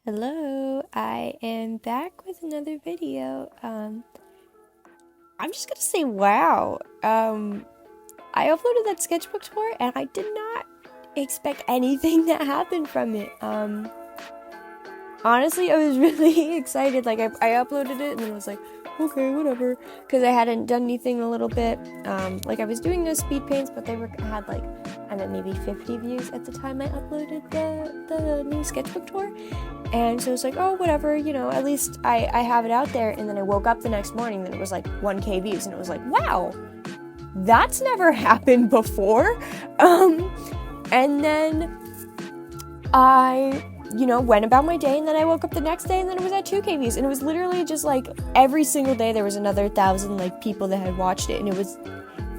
Hello, I am back with another video. I'm just gonna say wow. I uploaded that sketchbook tour and I did not expect anything that happened from it. Honestly, I was really excited. Like, I uploaded it and then I was like, okay, whatever. Because I hadn't done anything in a little bit. Like, I was doing those speed paints, but they had like, I don't know, maybe 50 views at the time I uploaded the new sketchbook tour. And so it's like, oh, whatever, at least I have it out there. And then I woke up the next morning and it was like 1K views. And it was like, wow, that's never happened before. And then I went about my day, and then I woke up the next day and then it was at 2K views. And it was literally just like every single day there was another 1,000 like people that had watched it, and it was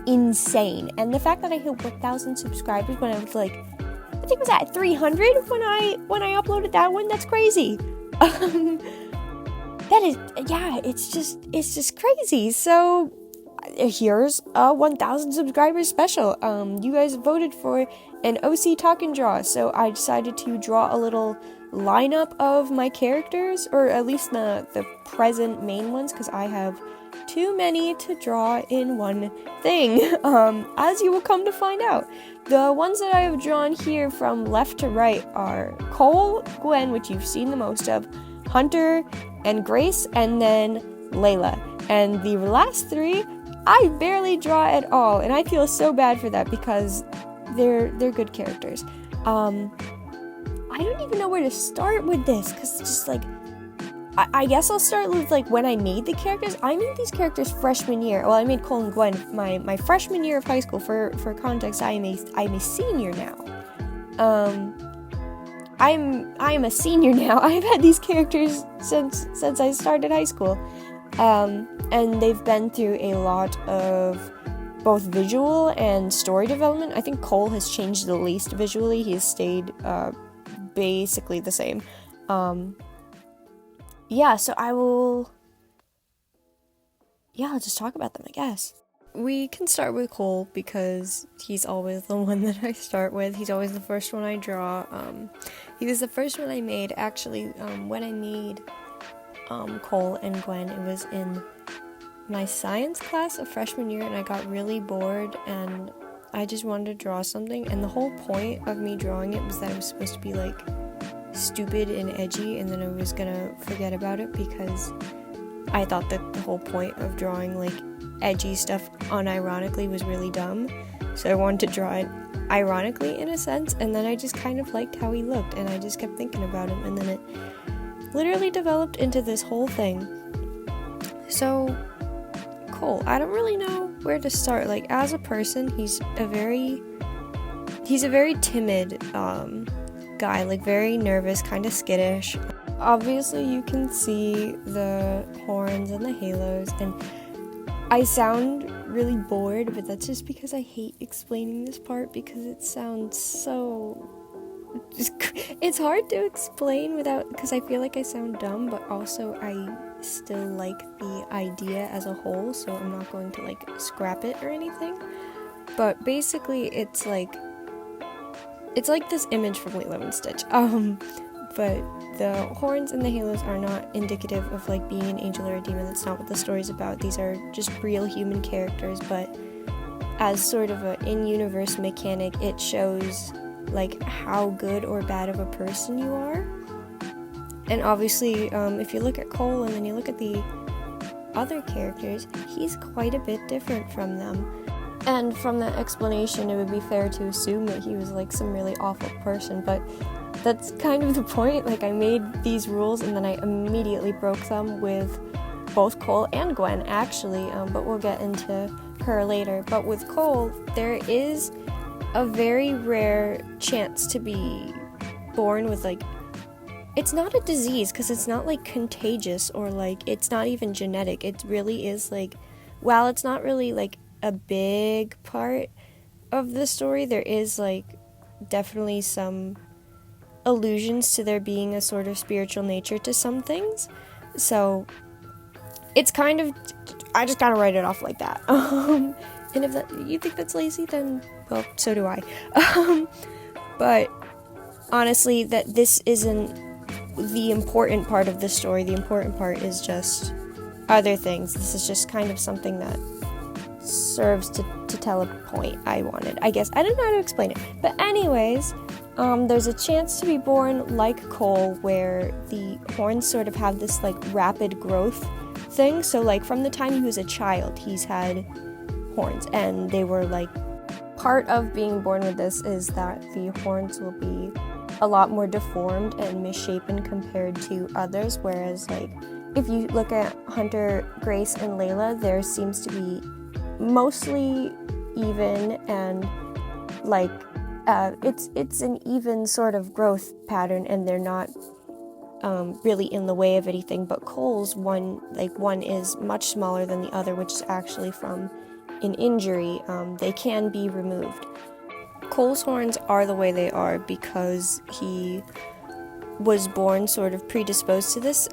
insane. And the fact that I hit 1,000 subscribers when I was like, I think it was at 300 when I uploaded that one, that's crazy. That is, yeah, it's just crazy. So here's a 1,000 subscribers special. You guys voted for an OC talk and draw, so I decided to draw a little lineup of my characters, or at least the present main ones, because I have too many to draw in one thing, as you will come to find out. The ones that I have drawn here from left to right are Cole, Gwen, which you've seen the most of, Hunter, and Grace, and then Layla. And the last three, I barely draw at all, and I feel so bad for that because they're good characters. I don't even know where to start with this, because it's just like, I guess I'll start with like when I made the characters. I made these characters freshman year. Well, I made Cole and Gwen my freshman year of high school. For context, I am a senior now. I am a senior now. I've had these characters since I started high school. And they've been through a lot of both visual and story development. I think Cole has changed the least visually. He has stayed basically the same. So I'll just talk about them, I guess. We can start with Cole because he's always the one that I start with. He's always the first one I draw. He was the first one I made, actually, when I made Cole and Gwen. It was in my science class of freshman year, and I got really bored, and I just wanted to draw something, and the whole point of me drawing it was that it was supposed to be, like, stupid and edgy, and then I was gonna forget about it because I thought that the whole point of drawing, like, edgy stuff unironically was really dumb, so I wanted to draw it ironically, in a sense, and then I just kind of liked how he looked, and I just kept thinking about him, and then it literally developed into this whole thing. So, Cole, I don't really know where to start. Like, as a person, he's a very timid guy, like very nervous, kind of skittish. Obviously, you can see the horns and the halos, and I sound really bored, but that's just because I hate explaining this part because it sounds so... It's hard to explain because I feel like I sound dumb, but also I still like the idea as a whole, so I'm not going to like scrap it or anything. But basically it's like this image from Lilo and Stitch. But the horns and the halos are not indicative of like being an angel or a demon. That's not what the story's about. These are just real human characters, but as sort of an in-universe mechanic, it shows like how good or bad of a person you are. And obviously, if you look at Cole and then you look at the other characters, he's quite a bit different from them. And from that explanation, it would be fair to assume that he was like some really awful person, but that's kind of the point. Like, I made these rules and then I immediately broke them with both Cole and Gwen, actually, but we'll get into her later. But with Cole, there is a very rare chance to be born with, like, it's not a disease because it's not like contagious or like it's not even genetic. It really is like, while it's not really like a big part of the story, there is like definitely some allusions to there being a sort of spiritual nature to some things. So it's kind of, I just gotta write it off like that. And if you think that's lazy, then, well, so do I. But honestly, that this isn't the important part of the story. The important part is just other things. This is just kind of something that serves to tell a point I wanted. I guess I don't know how to explain it. But anyways, there's a chance to be born like Cole, where the horns sort of have this like rapid growth thing. So like from the time he was a child, he's had horns, and they were like, part of being born with this is that the horns will be a lot more deformed and misshapen compared to others, whereas like if you look at Hunter, Grace, and Layla, there seems to be mostly even, and like it's an even sort of growth pattern, and they're not really in the way of anything. But Cole's one is much smaller than the other, which is actually from an injury. They can be removed. Cole's horns are the way they are because he was born sort of predisposed to this.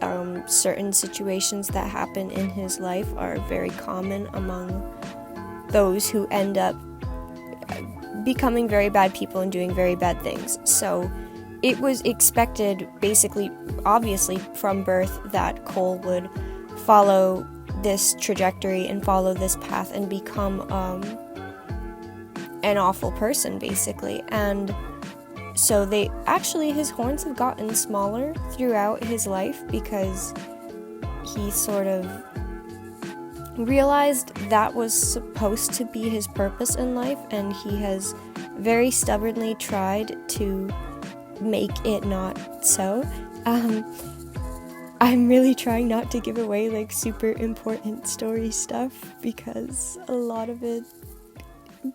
Certain situations that happen in his life are very common among those who end up becoming very bad people and doing very bad things. So it was expected, basically, obviously, from birth that Cole would follow this trajectory and follow this path and become an awful person, basically. And so his horns have gotten smaller throughout his life because he sort of realized that was supposed to be his purpose in life, and he has very stubbornly tried to make it not so. I'm really trying not to give away like super important story stuff because a lot of it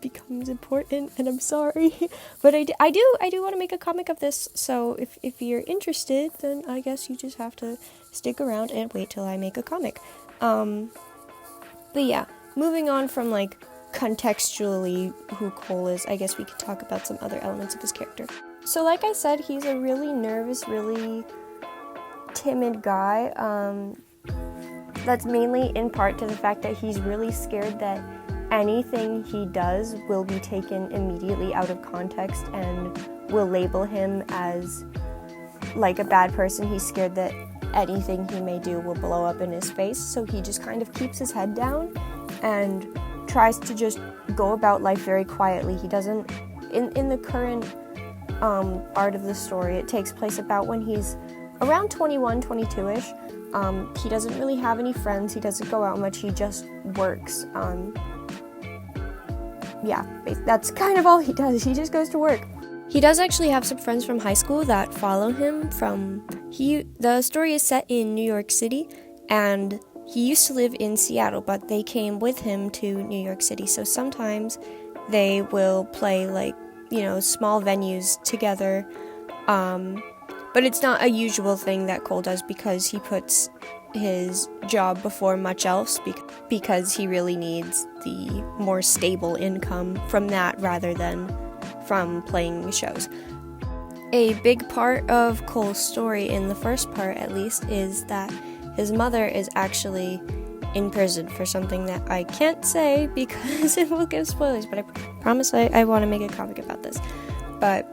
becomes important, and I'm sorry. But I do want to make a comic of this, so if you're interested, then I guess you just have to stick around and wait till I make a comic. But yeah, moving on from like contextually who Cole is, I guess we could talk about some other elements of his character. So like I said, he's a really nervous, really timid guy. That's mainly in part to the fact that he's really scared that anything he does will be taken immediately out of context and will label him as like a bad person. He's scared that anything he may do will blow up in his face, so he just kind of keeps his head down and tries to just go about life very quietly. He doesn't, in the current part of the story, it takes place about when he's around 21, 22-ish. He doesn't really have any friends, he doesn't go out much, he just works. Yeah, that's kind of all he does, he just goes to work. He does actually have some friends from high school that follow him the story is set in New York City, and he used to live in Seattle, but they came with him to New York City, so sometimes they will play like, small venues together, but it's not a usual thing that Cole does because he puts his job before much else because he really needs the more stable income from that rather than from playing shows. A big part of Cole's story, in the first part at least, is that his mother is actually in prison for something that I can't say because it will give spoilers, but I promise I want to make a comic about this. But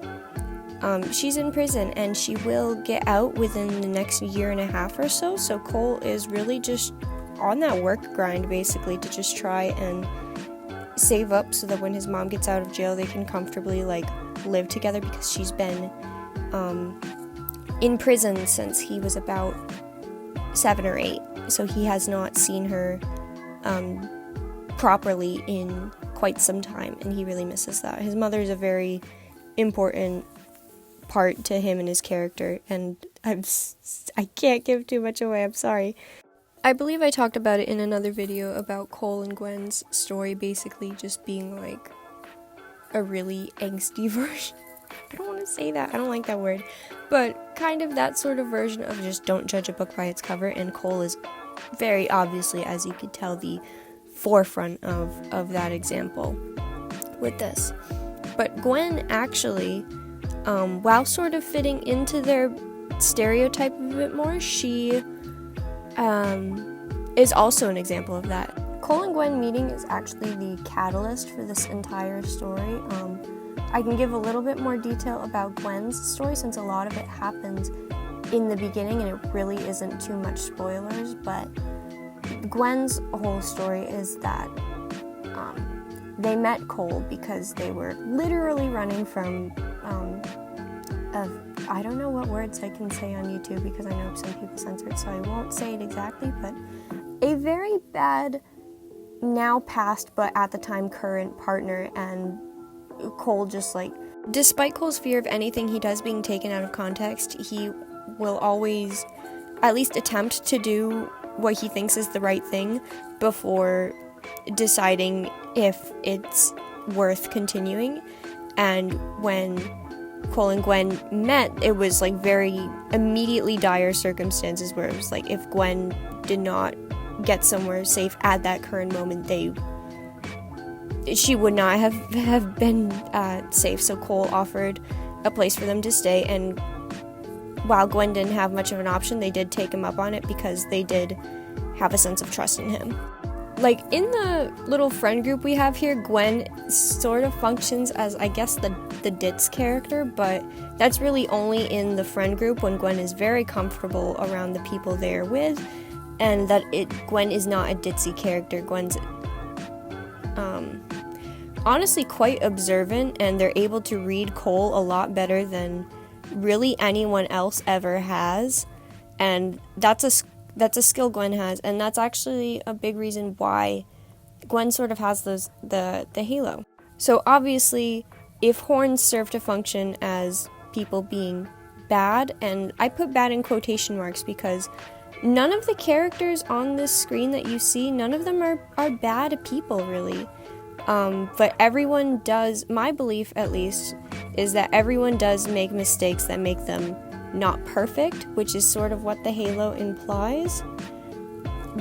she's in prison and she will get out within the next year and a half or so, so Cole is really just on that work grind basically to just try and save up so that when his mom gets out of jail they can comfortably like live together, because she's been in prison since he was about 7 or 8, so he has not seen her properly in quite some time, and he really misses that. His mother is a very important part to him and his character, and I can't give too much away, I'm sorry. I believe I talked about it in another video about Cole and Gwen's story basically just being like a really angsty version. I don't want to say that, I don't like that word, but kind of that sort of version of just don't judge a book by its cover, and Cole is very obviously, as you could tell, the forefront of that example with this. But Gwen actually, while sort of fitting into their stereotype a bit more, she is also an example of that. Cole and Gwen meeting is actually the catalyst for this entire story. I can give a little bit more detail about Gwen's story since a lot of it happens in the beginning, and it really isn't too much spoilers, but Gwen's whole story is that they met Cole because they were literally running from I don't know what words I can say on YouTube because I know some people censor it, so I won't say it exactly, but a very bad, now past, but at the time current partner, and Cole just like, despite Cole's fear of anything he does being taken out of context, he will always at least attempt to do what he thinks is the right thing before deciding if it's worth continuing. And when Cole and Gwen met, it was like very immediately dire circumstances where it was like if Gwen did not get somewhere safe at that current moment, she would not have been safe. So Cole offered a place for them to stay, and while Gwen didn't have much of an option, they did take him up on it because they did have a sense of trust in him. Like, in the little friend group we have here, Gwen sort of functions as, I guess, the ditz character, but that's really only in the friend group when Gwen is very comfortable around the people they're with, and that Gwen is not a ditzy character. Gwen's honestly quite observant, and they're able to read Cole a lot better than really anyone else ever has, and that's a skill Gwen has, and that's actually a big reason why Gwen sort of has the halo. So obviously, if horns serve to function as people being bad, and I put bad in quotation marks because none of the characters on this screen that you see, none of them are bad people, really. But everyone does, my belief at least, is that everyone does make mistakes that make them not perfect, which is sort of what the halo implies.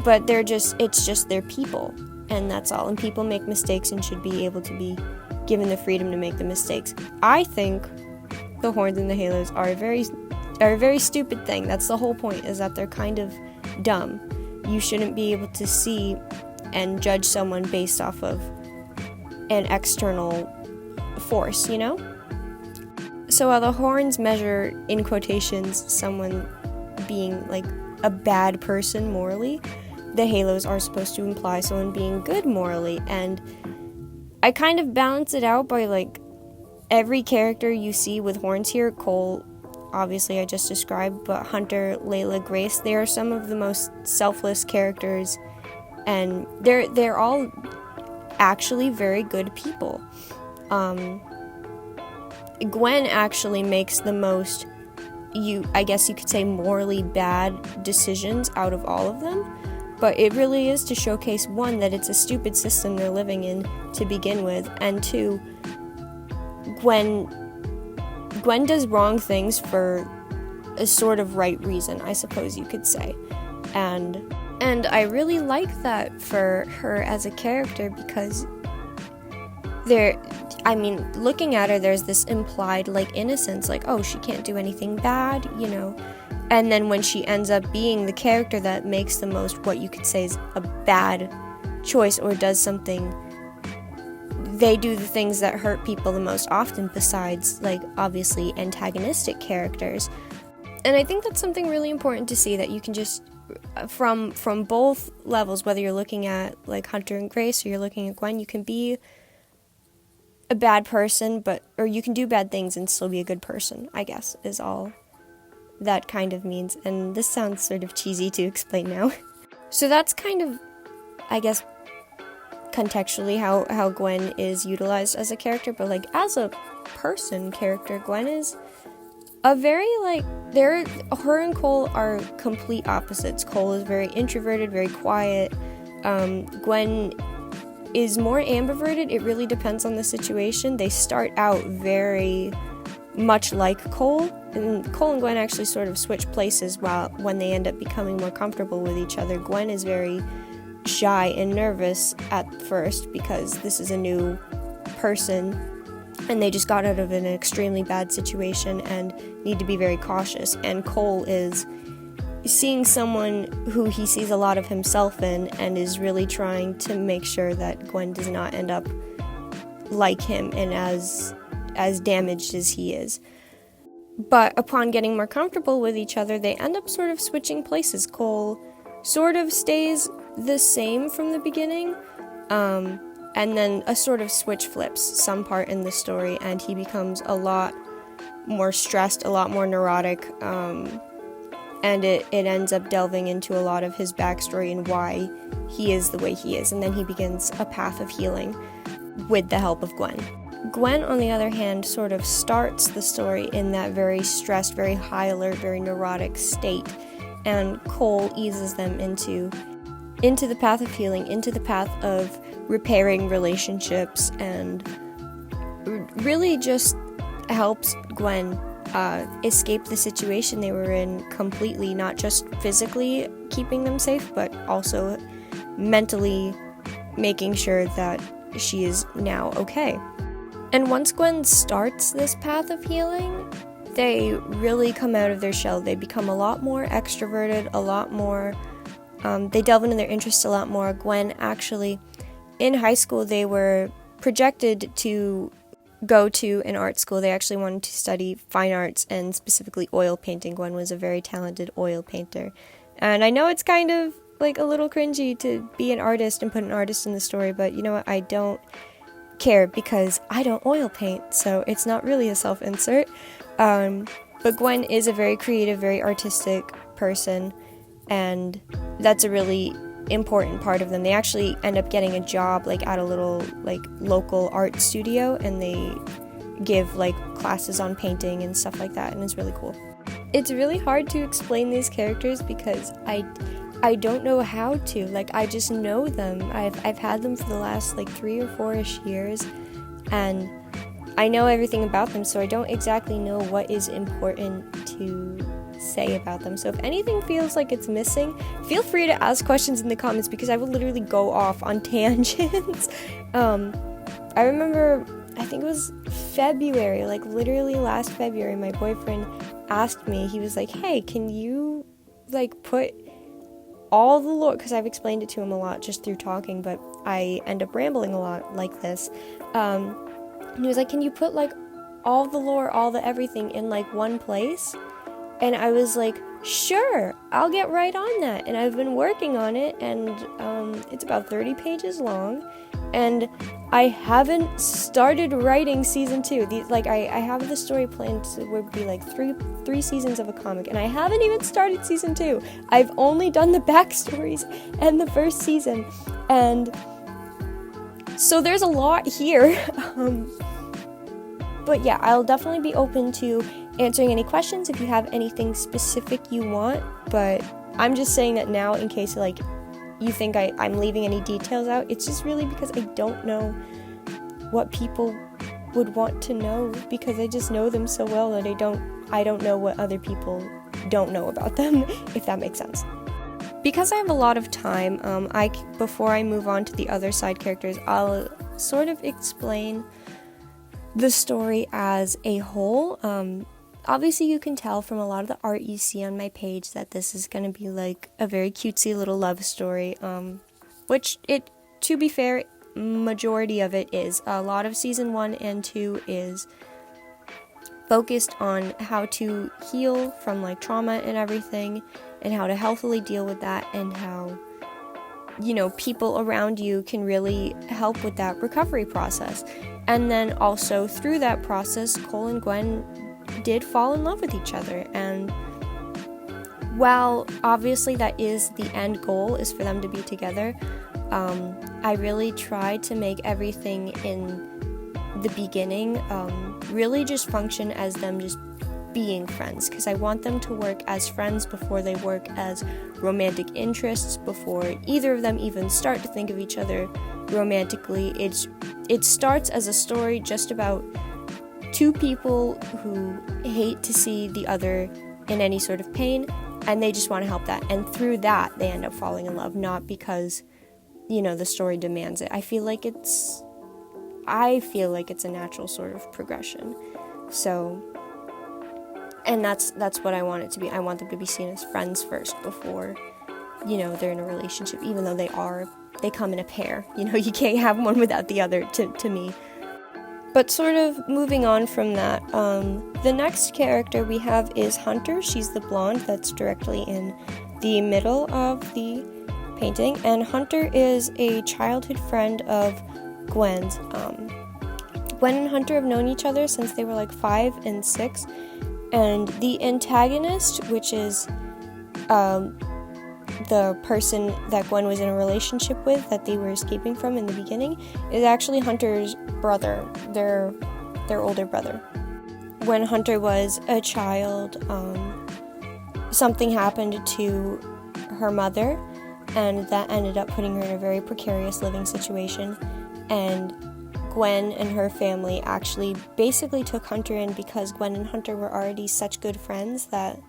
But it's just they're people, and that's all. And people make mistakes and should be able to be given the freedom to make the mistakes. I think the horns and the halos are a very stupid thing. That's the whole point, is that they're kind of dumb. You shouldn't be able to see and judge someone based off of an external force, you know? So while the horns measure, in quotations, someone being like a bad person morally, the halos are supposed to imply someone being good morally, and I kind of balance it out by like every character you see with horns here. Cole, obviously I just described, but Hunter, Layla, Grace, they are some of the most selfless characters, and they're all actually very good people. Gwen actually makes the most, I guess you could say, morally bad decisions out of all of them, but it really is to showcase, one, that it's a stupid system they're living in to begin with, and two, Gwen does wrong things for a sort of right reason, I suppose you could say, and I really like that for her as a character, because looking at her, there's this implied, like, innocence, like, oh, she can't do anything bad, you know, and then when she ends up being the character that makes the most, what you could say is a bad choice, or does something, they do the things that hurt people the most often, besides, like, obviously antagonistic characters. And I think that's something really important to see, that you can just, from both levels, whether you're looking at, like, Hunter and Grace, or you're looking at Gwen, you can be a bad person, or you can do bad things and still be a good person, I guess, is all that kind of means. And this sounds sort of cheesy to explain now. So that's kind of, I guess, contextually how Gwen is utilized as a character, but, like, as a person character, Gwen is a very, like, her and Cole are complete opposites. Cole is very introverted, very quiet. Gwen is more ambiverted. It really depends on the situation. They start out very much like Cole, and Cole and Gwen actually sort of switch places when they end up becoming more comfortable with each other. Gwen is very shy and nervous at first because this is a new person and they just got out of an extremely bad situation and need to be very cautious. And Cole is seeing someone who he sees a lot of himself in and is really trying to make sure that Gwen does not end up like him and as damaged as he is. But upon getting more comfortable with each other, they end up sort of switching places. Cole sort of stays the same from the beginning, and then a sort of switch flips some part in the story, and he becomes a lot more stressed, a lot more neurotic, and it ends up delving into a lot of his backstory and why he is the way he is, and then he begins a path of healing with the help of Gwen. Gwen, on the other hand, sort of starts the story in that very stressed, very high alert, very neurotic state, and Cole eases them into the path of healing, into the path of repairing relationships, and really just helps Gwen escape the situation they were in completely, not just physically keeping them safe, but also mentally making sure that she is now okay. And once Gwen starts this path of healing, they really come out of their shell. They become a lot more extroverted, a lot more, they delve into their interests a lot more. Gwen actually, in high school, they were projected to go to an art school. They actually wanted to study fine arts and specifically oil painting. Gwen was a very talented oil painter. And I know it's kind of like a little cringy to be an artist and put an artist in the story, but you know what, I don't care because I don't oil paint, so it's not really a self-insert. But Gwen is a very creative, very artistic person, and that's a really important part of them. They actually end up getting a job like at a little like local art studio, and they give like classes on painting and stuff like that, and it's really cool. It's really hard to explain these characters because I don't know how to. Like, I just know them. I've had them for the last like 3 or 4-ish years, and I know everything about them, so I don't exactly know what is important to say about them. So if anything feels like it's missing, feel free to ask questions in the comments because I will literally go off on tangents. I remember, I think it was February, like literally last February, my boyfriend asked me, he was like, hey, can you like put all the lore, because I've explained it to him a lot just through talking, but I end up rambling a lot like this. And he was like, can you put like all the lore, all the everything in like one place? And I was like, sure, I'll get right on that. And I've been working on it, and it's about 30 pages long, and I haven't started writing season 2. I have the story planned to would be like three seasons of a comic, and I haven't even started season 2. I've only done the backstories and the first season, and so there's a lot here. But yeah, I'll definitely be open to answering any questions if you have anything specific you want, but I'm just saying that now in case like you think I'm leaving any details out. It's just really because I don't know what people would want to know, because I just know them so well that I don't know what other people don't know about them, if that makes sense. Because I have a lot of time, before I move on to the other side characters, I'll sort of explain the story as a whole. Obviously you can tell from a lot of the art you see on my page that this is going to be like a very cutesy little love story, which it, to be fair, majority of it is. A lot of season 1 and 2 is focused on how to heal from like trauma and everything, and how to healthily deal with that, and how, you know, people around you can really help with that recovery process. And then also through that process, Cole and Gwen did fall in love with each other, and while obviously that is the end goal, is for them to be together, I really tried to make everything in the beginning really just function as them just being friends, because I want them to work as friends before they work as romantic interests, before either of them even start to think of each other romantically. It starts as a story just about two people who hate to see the other in any sort of pain, and they just want to help that, and through that they end up falling in love, not because, you know, the story demands it. I feel like it's a natural sort of progression. So, and that's what I want it to be. I want them to be seen as friends first before, you know, they're in a relationship, even though they come in a pair. You know, you can't have one without the other, to me. But sort of moving on from that, the next character we have is Hunter. She's the blonde that's directly in the middle of the painting, and Hunter is a childhood friend of Gwen's. Gwen and Hunter have known each other since they were like 5 and 6, and the antagonist, which is the person that Gwen was in a relationship with that they were escaping from in the beginning, is actually Hunter's brother, their older brother. When Hunter was a child, something happened to her mother, and that ended up putting her in a very precarious living situation, and Gwen and her family actually basically took Hunter in because Gwen and Hunter were already such good friends that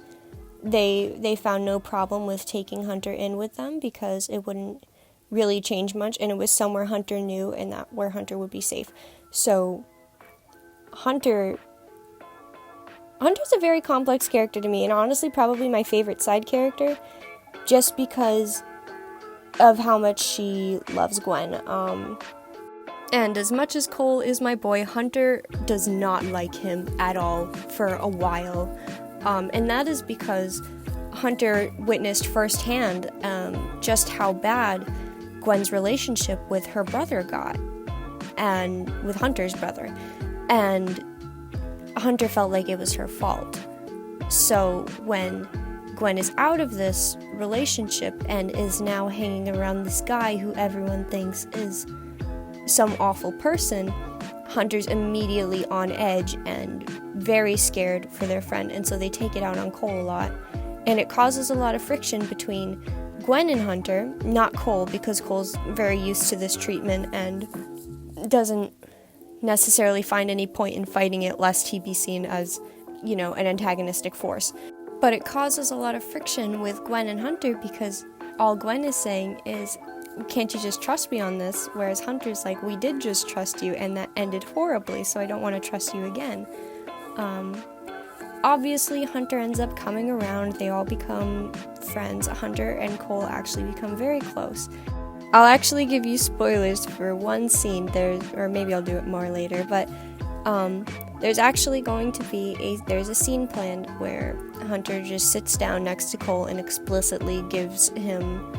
they found no problem with taking Hunter in with them because it wouldn't really change much, and it was somewhere Hunter knew and that where Hunter would be safe. So Hunter's a very complex character to me, and honestly probably my favorite side character, just because of how much she loves Gwen. And as much as Cole is my boy, Hunter does not like him at all for a while. And that is because Hunter witnessed firsthand just how bad Gwen's relationship with her brother got, and with Hunter's brother. And Hunter felt like it was her fault. So when Gwen is out of this relationship and is now hanging around this guy who everyone thinks is some awful person, Hunter's immediately on edge and very scared for their friend, and so they take it out on Cole a lot, and it causes a lot of friction between Gwen and Hunter, not Cole, because Cole's very used to this treatment and doesn't necessarily find any point in fighting it lest he be seen as, an antagonistic force. But it causes a lot of friction with Gwen and Hunter because all Gwen is saying is, can't you just trust me on this? Whereas Hunter's like, we did just trust you and that ended horribly, so I don't want to trust you again. Obviously, Hunter ends up coming around. They all become friends. Hunter and Cole actually become very close. I'll actually give you spoilers for one scene, or maybe I'll do it more later, but there's actually going to be there's a scene planned where Hunter just sits down next to Cole and explicitly gives him,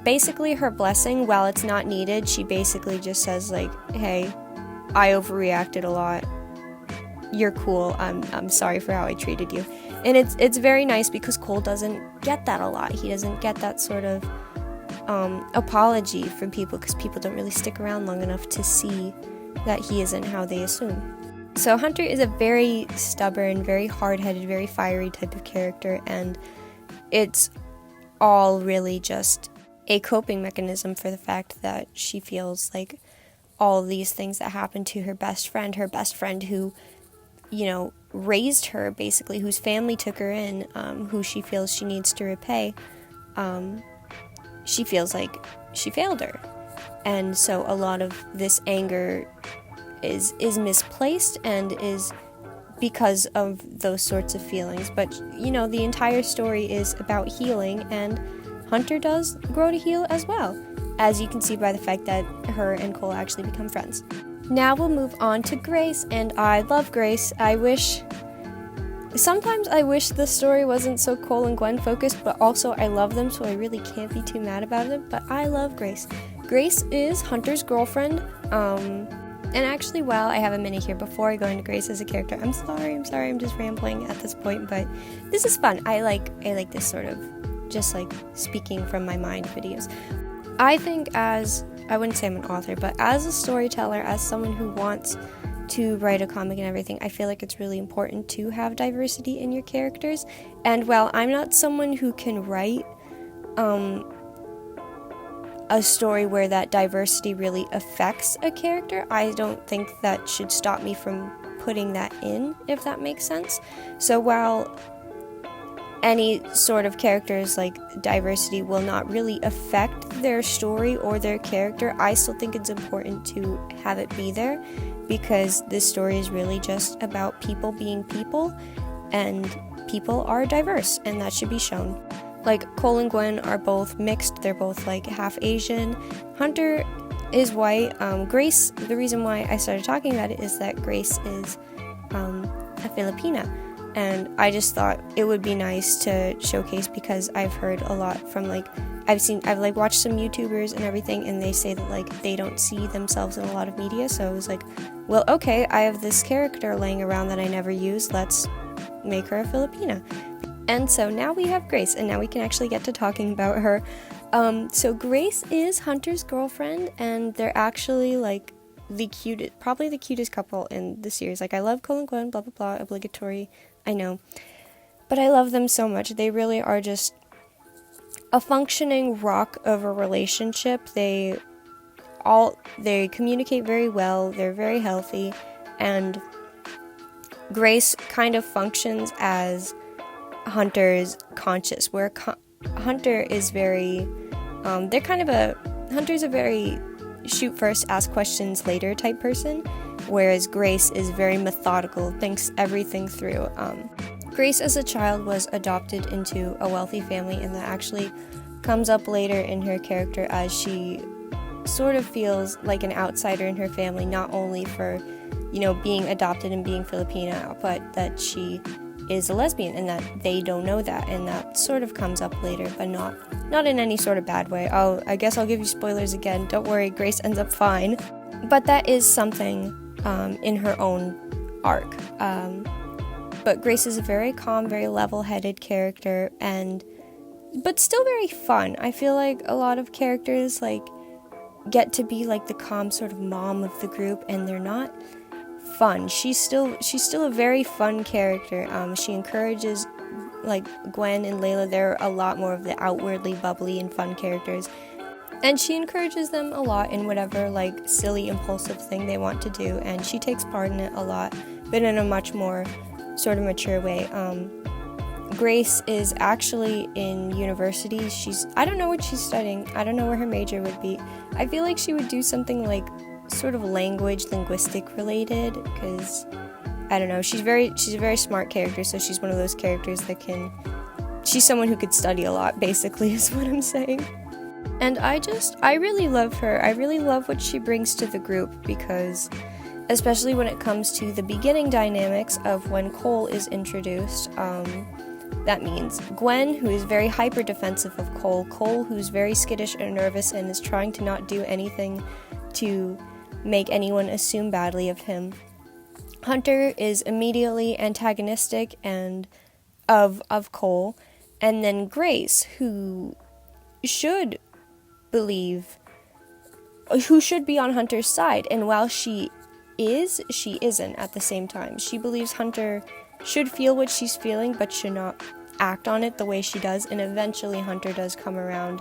basically her blessing. While it's not needed, she basically just says like, hey, I overreacted a lot. You're cool. I'm sorry for how I treated you. And it's very nice because Cole doesn't get that a lot. He doesn't get that sort of apology from people because people don't really stick around long enough to see that he isn't how they assume. So Hunter is a very stubborn, very hard-headed, very fiery type of character, and it's all really just a coping mechanism for the fact that she feels like all these things that happened to her best friend who, raised her, basically, whose family took her in, who she feels she needs to repay, she feels like she failed her. And so a lot of this anger is misplaced and is because of those sorts of feelings. But, the entire story is about healing, and Hunter does grow to heal as well, as you can see by the fact that her and Cole actually become friends. Now we'll move on to Grace, and I love Grace. Sometimes I wish the story wasn't so Cole and Gwen focused, but also I love them, so I really can't be too mad about it, but I love Grace. Grace is Hunter's girlfriend, and actually, while I have a minute here before I go into Grace as a character, I'm sorry, I'm just rambling at this point, but this is fun. I like this sort of just like speaking from my mind videos. I think I wouldn't say I'm an author, but as a storyteller, as someone who wants to write a comic and everything, I feel like it's really important to have diversity in your characters. And while I'm not someone who can write a story where that diversity really affects a character, I don't think that should stop me from putting that in, if that makes sense. So while any sort of character's like diversity will not really affect their story or their character, I still think it's important to have it be there, because this story is really just about people being people, and people are diverse, and that should be shown. Like, Cole and Gwen are both mixed, they're both like half Asian. Hunter is white. Grace, the reason why I started talking about it is that Grace is a Filipina, and I just thought it would be nice to showcase, because I've heard a lot from, like, I've like watched some YouTubers and everything, and they say that, like, they don't see themselves in a lot of media, so I was like, well, okay, I have this character laying around that I never use, let's make her a Filipina. And so now we have Grace, and now we can actually get to talking about her. So Grace is Hunter's girlfriend, and they're actually, like, probably the cutest couple in the series. Like, I love Cole and Gwen, blah blah blah, obligatory, I know, but I love them so much. They really are just a functioning rock of a relationship. They communicate very well, they're very healthy, and Grace kind of functions as Hunter's conscience, where Hunter is very, Hunter's a very shoot first, ask questions later type person, whereas Grace is very methodical, thinks everything through. Grace as a child was adopted into a wealthy family, and that actually comes up later in her character as she sort of feels like an outsider in her family, not only for, being adopted and being Filipina, but that she is a lesbian, and that they don't know that, and that sort of comes up later, but not in any sort of bad way. I guess I'll give you spoilers again, don't worry, Grace ends up fine, but that is something in her own arc. But Grace is a very calm, very level-headed character, but still very fun. I feel like a lot of characters, like, get to be like the calm sort of mom of the group, and they're not fun. She's still a very fun character. She encourages, like, Gwen and Layla, they're a lot more of the outwardly bubbly and fun characters, and she encourages them a lot in whatever, like, silly, impulsive thing they want to do, and she takes part in it a lot, but in a much more sort of mature way. Grace is actually in university. I don't know what she's studying. I don't know where her major would be. I feel like she would do something like sort of linguistic related, because I don't know, she's a very smart character, so she's one of those characters that she's someone who could study a lot, basically, is what I'm saying. And I really love her. I really love what she brings to the group, because especially when it comes to the beginning dynamics of when Cole is introduced, that means Gwen, who is very hyper defensive of Cole, who's very skittish and nervous and is trying to not do anything to make anyone assume badly of him. Hunter is immediately antagonistic and of Cole, and then Grace, who should be on Hunter's side, and while she isn't at the same time. She believes Hunter should feel what she's feeling, but should not act on it the way she does, and eventually Hunter does come around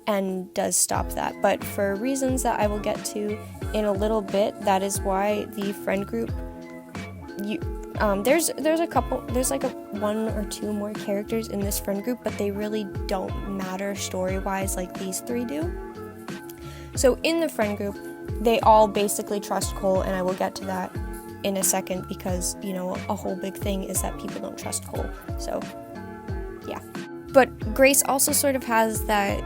and does stop that. But for reasons that I will get to in a little bit, that is why the friend group, there's like one or two more characters in this friend group, but they really don't matter story-wise like these three do. So in the friend group, they all basically trust Cole, and I will get to that in a second, because, a whole big thing is that people don't trust Cole. So, yeah. But Grace also sort of has that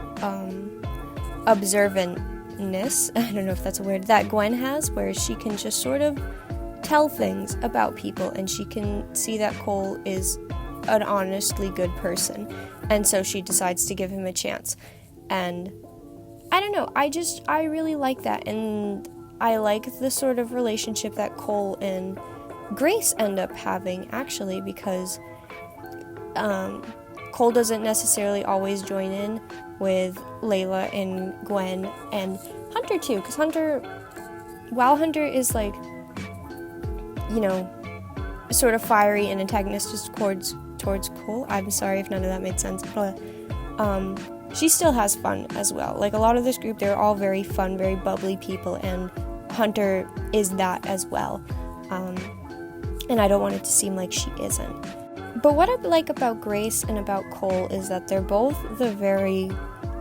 observantness, I don't know if that's a word, that Gwen has, where she can just sort of tell things about people, and she can see that Cole is an honestly good person, and so she decides to give him a chance. And I don't know, I really like that, and I like the sort of relationship that Cole and Grace end up having, actually, because Cole doesn't necessarily always join in with Layla and Gwen, and Hunter too, because while Hunter is like, sort of fiery and antagonistic towards Cole, I'm sorry if none of that made sense, but she still has fun as well. Like, a lot of this group, they're all very fun, very bubbly people, and Hunter is that as well. And I don't want it to seem like she isn't. But what I like about Grace and about Cole is that they're both the very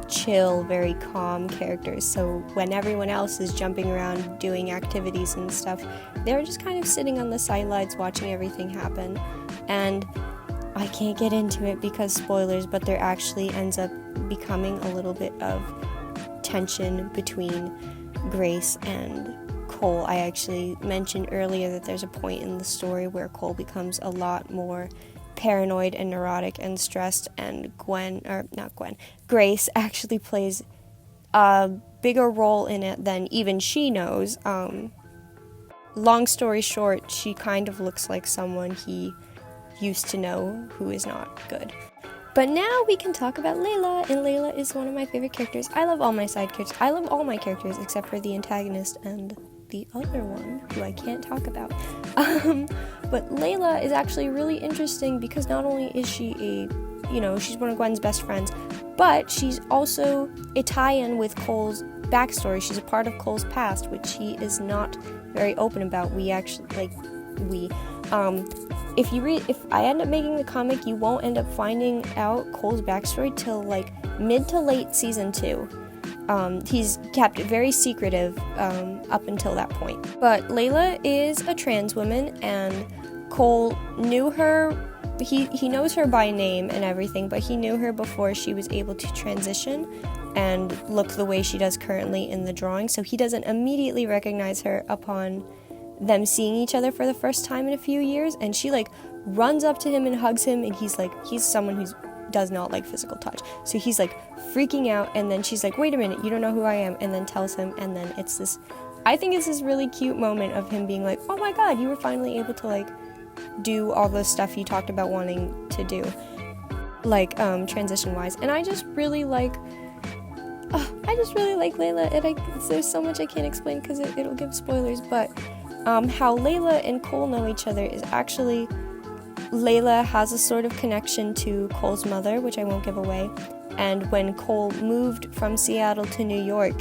chill, very calm characters. So when everyone else is jumping around doing activities and stuff, they're just kind of sitting on the sidelines watching everything happen. And I can't get into it because spoilers, but there actually ends up becoming a little bit of tension between Grace and Cole. I actually mentioned earlier that there's a point in the story where Cole becomes a lot more paranoid and neurotic and stressed, and Grace actually plays a bigger role in it than even she knows. Long story short, she kind of looks like someone he used to know who is not good. But now we can talk about Layla, and Layla is one of my favorite characters. I love all my side characters. I love all my characters except for the antagonist and the other one who I can't talk about. But Layla is actually really interesting because not only is she she's one of Gwen's best friends, but she's also a tie-in with Cole's backstory. She's a part of Cole's past, which he is not very open about. If I end up making the comic, you won't end up finding out Cole's backstory till like mid to late season 2. He's kept it very secretive up until that point. But Layla is a trans woman, and Cole knew her. He knows her by name and everything, but he knew her before she was able to transition and look the way she does currently in the drawing, so he doesn't immediately recognize her upon them seeing each other for the first time in a few years. And she like runs up to him and hugs him, and he's someone who does not like physical touch, so he's like freaking out, and then she's like, wait a minute, you don't know who I am, and then tells him, and then I think it's this really cute moment of him being like, oh my god, you were finally able to like do all the stuff you talked about wanting to do, like transition wise. And I just really like Layla, and there's so much I can't explain because it'll give spoilers, but how Layla and Cole know each other is actually Layla has a sort of connection to Cole's mother, which I won't give away. And when Cole moved from Seattle to New York,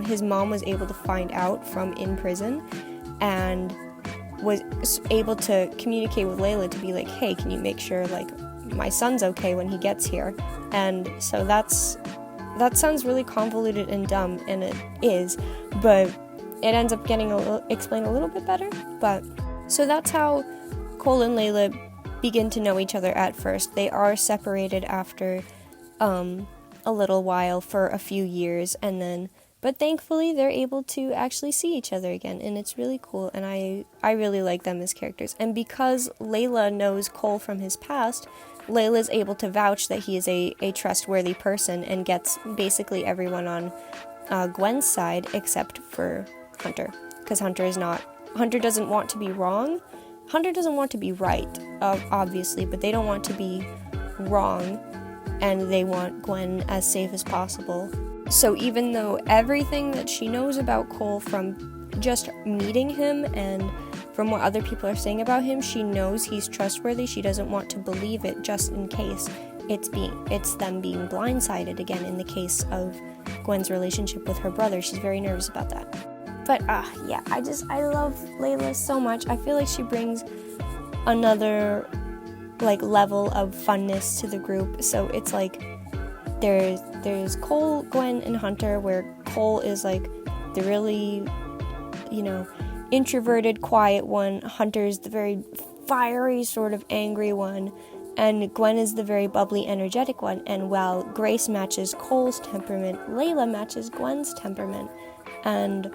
his mom was able to find out from in prison and was able to communicate with Layla to be like, hey, can you make sure like my son's okay when he gets here? And so that sounds really convoluted and dumb, and it is, but it ends up getting explained a little bit better. But so that's how Cole and Layla begin to know each other at first. They are separated after a little while for a few years, but thankfully they're able to actually see each other again, and it's really cool, and I really like them as characters. And because Layla knows Cole from his past, Layla's able to vouch that he is a trustworthy person and gets basically everyone on Gwen's side except for Hunter, because Hunter doesn't want to be wrong. Hunter doesn't want to be right, obviously, but they don't want to be wrong, and they want Gwen as safe as possible. So even though everything that she knows about Cole from just meeting him and from what other people are saying about him, she knows he's trustworthy, she doesn't want to believe it just in case it's them being blindsided again in the case of Gwen's relationship with her brother. She's very nervous about that. But I love Layla so much. I feel like she brings another like level of funness to the group. So it's like there's Cole, Gwen, and Hunter, where Cole is like the really, introverted, quiet one. Hunter's the very fiery, sort of angry one, and Gwen is the very bubbly, energetic one. And while Grace matches Cole's temperament, Layla matches Gwen's temperament. And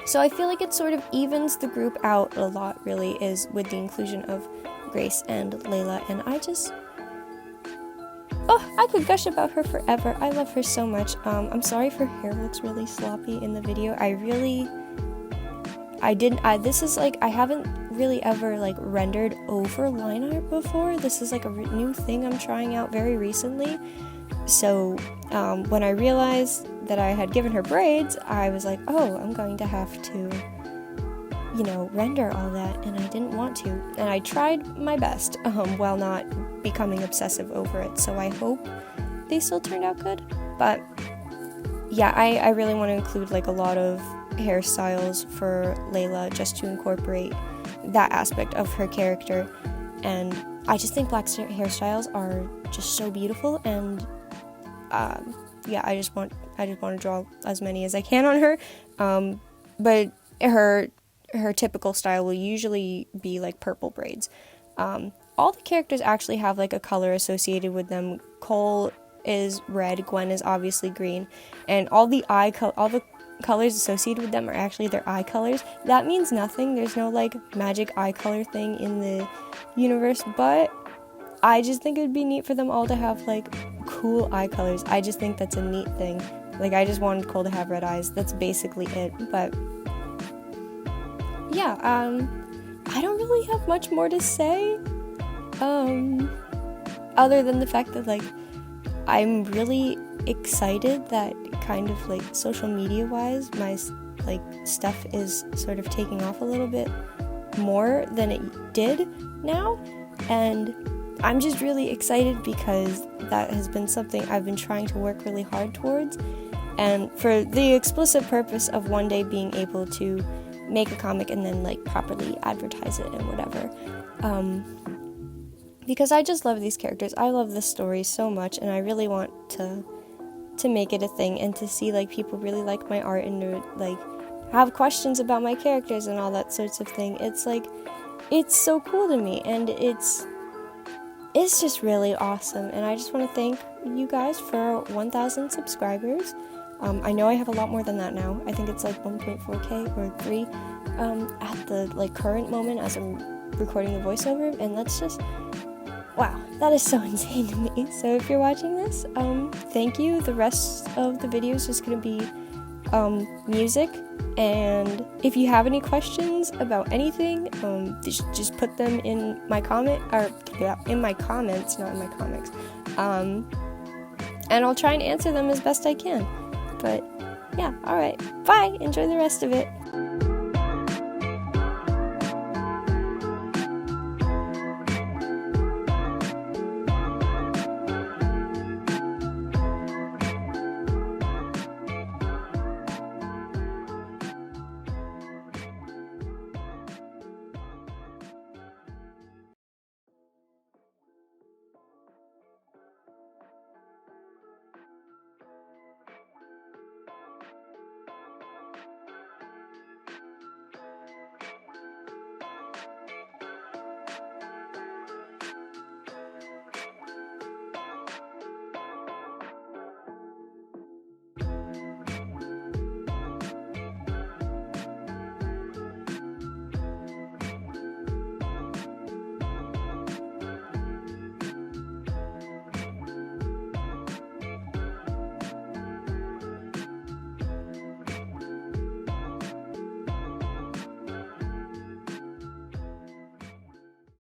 so I feel like it sort of evens the group out a lot, really, is with the inclusion of Grace and Layla. And I could gush about her forever. I love her so much. I'm sorry if her hair looks really sloppy in the video. I haven't really ever like rendered over line art before. This is like a new thing I'm trying out very recently. So when I realized that I had given her braids, I was like, oh, I'm going to have to, render all that, and I didn't want to. And I tried my best while not becoming obsessive over it. So I hope they still turned out good. But yeah, I really want to include like a lot of hairstyles for Layla just to incorporate that aspect of her character. And I just think black hairstyles are just so beautiful, and I just want to draw as many as I can on her. But her typical style will usually be like purple braids. All the characters actually have like a color associated with them. Cole is red, Gwen is obviously green, and all the colors associated with them are actually their eye colors. That means nothing. There's no like magic eye color thing in the universe, but I just think it would be neat for them all to have like cool eye colors. I just think that's a neat thing. Like, I just wanted Cole to have red eyes. That's basically it. But yeah, I don't really have much more to say, other than the fact that like I'm really excited that kind of like social media wise my like stuff is sort of taking off a little bit more than it did now, and I'm just really excited because that has been something I've been trying to work really hard towards, and for the explicit purpose of one day being able to make a comic and then like properly advertise it and whatever, because I just love these characters. I love this story so much, and I really want to make it a thing, and to see like people really like my art and to like have questions about my characters and all that sorts of thing. It's like, it's so cool to me, and it's just really awesome, and I just want to thank you guys for 1,000 subscribers. I know I have a lot more than that now. I think it's like 1.4k or 3 at the like current moment as I'm recording the voiceover, and that's just, wow, that is so insane to me. So if you're watching this, thank you. The rest of the video is just going to be music, and if you have any questions about anything, just put them in my comment, or yeah, in my comments, not in my comics, and I'll try and answer them as best I can. But yeah, alright, bye, enjoy the rest of it.